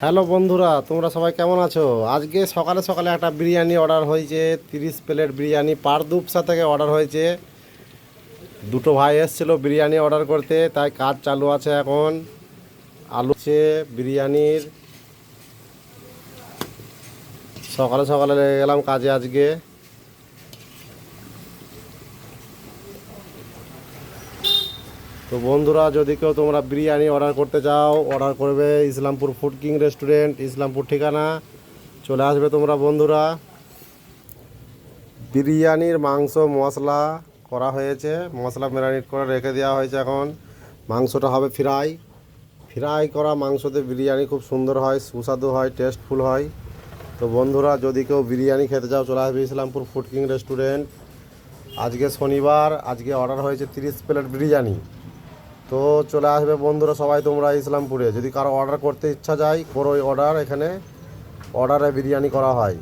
Hello বন্ধুরা, তোমরা সবাই কেমন আছো? আজকে সকালে সকালে একটা বিরিয়ানি অর্ডার হয়েছে, 30 প্লেট বিরিয়ানি পারদুপসা থেকে অর্ডার হয়েছে। দুটো ভাই এসেছিলো বিরিয়ানি অর্ডার করতে, তাই কাজ চালু আছে এখন। আলু হচ্ছে বিরিয়ানির। সকালে সকালে লেগে গেলাম কাজে আজকে। তো বন্ধুরা, যদি কেউ তোমরা বিরিয়ানি অর্ডার করতে চাও, অর্ডার করবে Islampur food king restaurant, Islampur ঠিকানা। চলে আসবে তোমরা বন্ধুরা। বিরিয়ানির মাংস মশলা করা হয়েছে, মশলা ম্যারিনেট করে রেখে দেওয়া হয়েছে। এখন মাংসটা হবে ফ্রাই। ফ্রাই করা মাংসতে বিরিয়ানি খুব সুন্দর হয়, সুস্বাদু হয়, টেস্টফুল হয়। তো বন্ধুরা, যদি কেউ বিরিয়ানি খেতে চাও, চলে আসবে ইসলামপুর ফুড কিং রেস্টুরেন্ট। আজকে শনিবার, আজকে অর্ডার হয়েছে 30 প্লেট বিরিয়ানি। তো চলে আসবে বন্ধুরা সবাই তোমরা ইসলামপুরে। যদি কারো অর্ডার করতে ইচ্ছা যায়, করো অর্ডার। এখানে অর্ডারে বিরিয়ানি করা হয়।